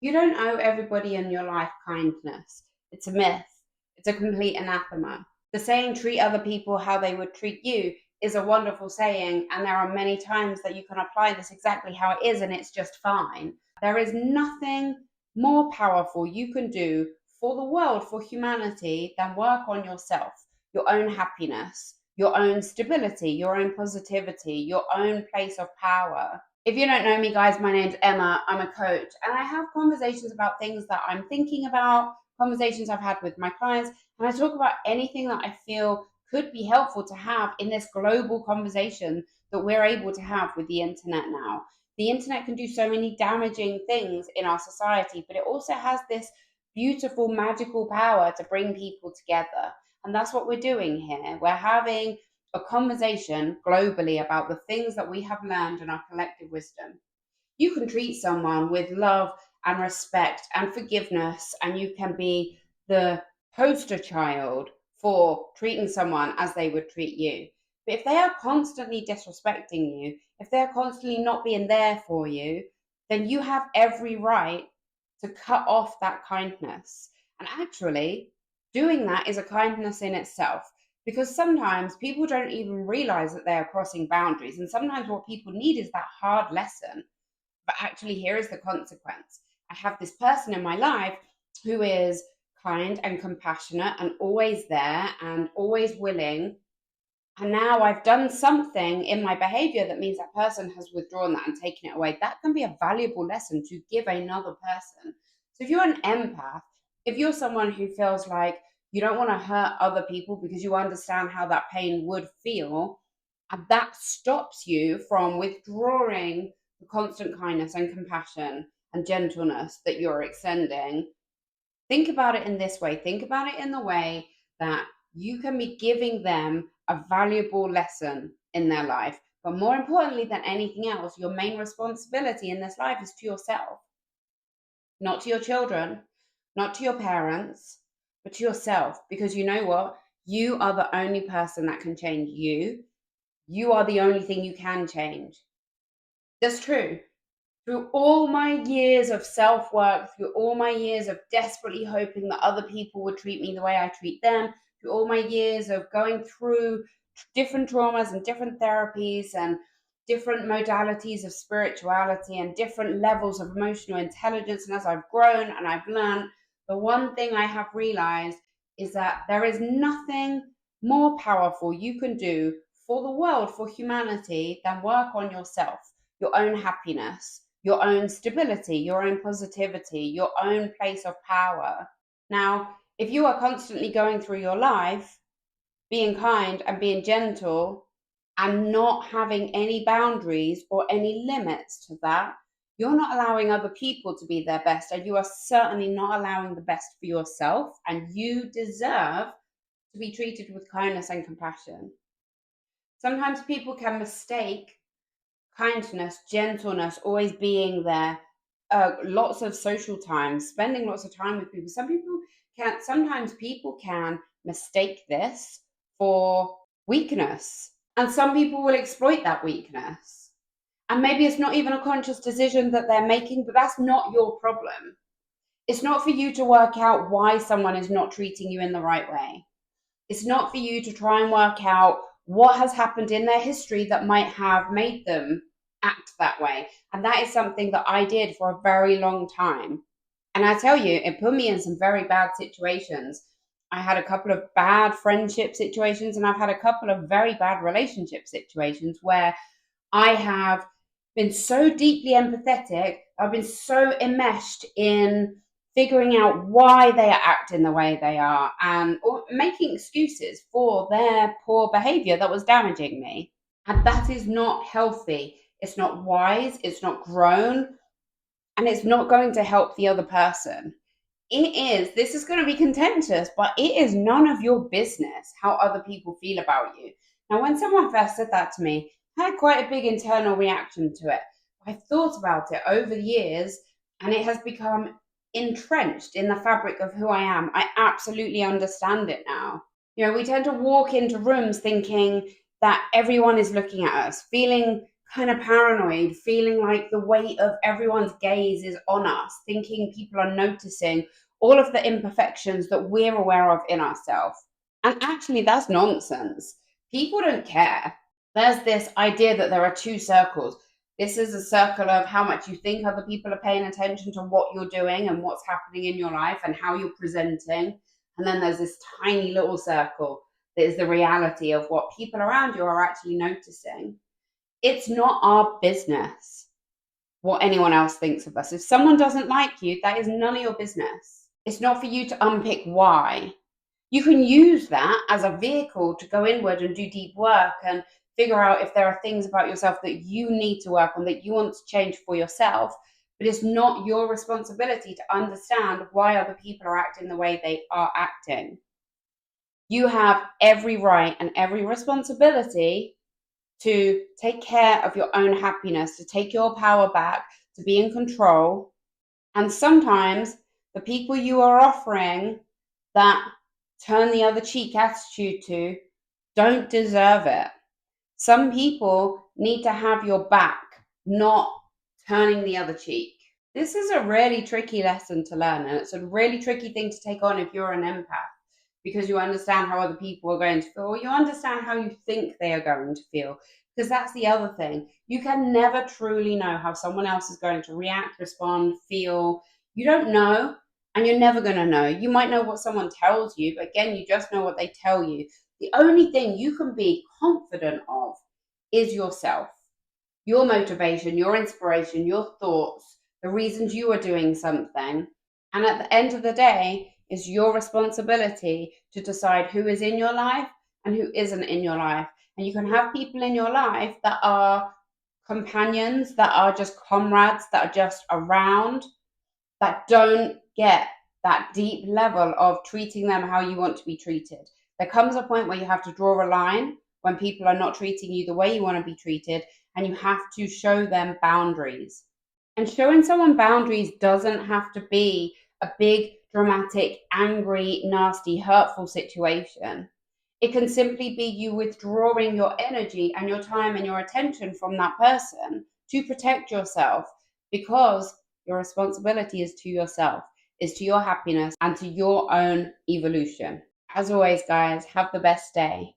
You don't owe everybody in your life kindness. It's a myth. It's a complete anathema. The saying, treat other people how they would treat you, is a wonderful saying, and there are many times that you can apply this exactly how it is, and it's just fine. There is nothing more powerful you can do for the world, for humanity, than work on yourself, your own happiness, your own stability, your own positivity, your own place of power. If you don't know me, guys, my name's Emma. I'm a coach, and I have conversations about things that I'm thinking about, conversations I've had with my clients, and I talk about anything that I feel could be helpful to have in this global conversation that we're able to have with the internet now. The internet can do so many damaging things in our society, but it also has this beautiful, magical power to bring people together. And that's what we're doing here. We're having a conversation globally about the things that we have learned in our collective wisdom. You can treat someone with love and respect and forgiveness, and you can be the poster child for treating someone as they would treat you. But if they are constantly disrespecting you, if they're constantly not being there for you, then you have every right to cut off that kindness. And actually, doing that is a kindness in itself, because sometimes people don't even realize that they are crossing boundaries. And sometimes what people need is that hard lesson. But actually, here is the consequence. I have this person in my life who is kind and compassionate and always there and always willing. And now I've done something in my behavior that means that person has withdrawn that and taken it away. That can be a valuable lesson to give another person. So if you're an empath, if you're someone who feels like you don't want to hurt other people because you understand how that pain would feel, and that stops you from withdrawing the constant kindness and compassion and gentleness that you're extending, think about it in this way. Think about it in the way that you can be giving them a valuable lesson in their life. But more importantly than anything else, your main responsibility in this life is to yourself, not to your children, not to your parents, but to yourself. Because you know what? You are the only person that can change you. You are the only thing you can change. That's true. Through all my years of self work, through all my years of desperately hoping that other people would treat me the way I treat them, through all my years of going through different traumas and different therapies and different modalities of spirituality and different levels of emotional intelligence, and as I've grown and I've learned, the one thing I have realized is that there is nothing more powerful you can do for the world, for humanity, than work on yourself, your own happiness, your own stability, your own positivity, your own place of power. Now, if you are constantly going through your life being kind and being gentle and not having any boundaries or any limits to that, you're not allowing other people to be their best, and you are certainly not allowing the best for yourself, and you deserve to be treated with kindness and compassion. Sometimes people can mistake kindness, gentleness, always being there, lots of social time, spending lots of time with people. Sometimes people can mistake this for weakness. And some people will exploit that weakness. And maybe it's not even a conscious decision that they're making, but that's not your problem. It's not for you to work out why someone is not treating you in the right way. It's not for you to try and work out what has happened in their history that might have made them act that way. And that is something that I did for a very long time. And I tell you, it put me in some very bad situations. I had a couple of bad friendship situations, and I've had a couple of very bad relationship situations where I have been so deeply empathetic. I've been so enmeshed in figuring out why they are acting the way they are and or making excuses for their poor behavior that was damaging me. And that is not healthy. It's not wise. It's not grown. And it's not going to help the other person. This is going to be contentious, but it is none of your business how other people feel about you. Now, when someone first said that to me, I had quite a big internal reaction to it. I've thought about it over the years, and it has become entrenched in the fabric of who I am. I absolutely understand it now. We tend to walk into rooms thinking that everyone is looking at us, feeling kind of paranoid, feeling like the weight of everyone's gaze is on us, thinking people are noticing all of the imperfections that we're aware of in ourselves. And actually, that's nonsense. People don't care. There's this idea that there are two circles. This is a circle of how much you think other people are paying attention to what you're doing and what's happening in your life and how you're presenting. And then there's this tiny little circle that is the reality of what people around you are actually noticing. It's not our business what anyone else thinks of us. If someone doesn't like you, that is none of your business. It's not for you to unpick why. You can use that as a vehicle to go inward and do deep work and figure out if there are things about yourself that you need to work on, that you want to change for yourself. But it's not your responsibility to understand why other people are acting the way they are acting. You have every right and every responsibility to take care of your own happiness, to take your power back, to be in control. And sometimes the people you are offering that turn the other cheek attitude to don't deserve it. Some people need to have your back, not turning the other cheek. This is a really tricky lesson to learn, and it's a really tricky thing to take on if you're an empath, because you understand how other people are going to feel, or you understand how you think they are going to feel. Because that's the other thing. You can never truly know how someone else is going to react, respond, feel. You don't know, and you're never going to know. You might know what someone tells you, but again, you just know what they tell you. The only thing you can be confident of is yourself, your motivation, your inspiration, your thoughts, the reasons you are doing something. And at the end of the day, it's your responsibility to decide who is in your life and who isn't in your life. And you can have people in your life that are companions, that are just comrades, that are just around, that don't get that deep level of treating them how you want to be treated. There comes a point where you have to draw a line when people are not treating you the way you want to be treated, and you have to show them boundaries. And showing someone boundaries doesn't have to be a big, dramatic, angry, nasty, hurtful situation. It can simply be you withdrawing your energy and your time and your attention from that person to protect yourself, because your responsibility is to yourself, is to your happiness and to your own evolution. As always, guys, have the best day.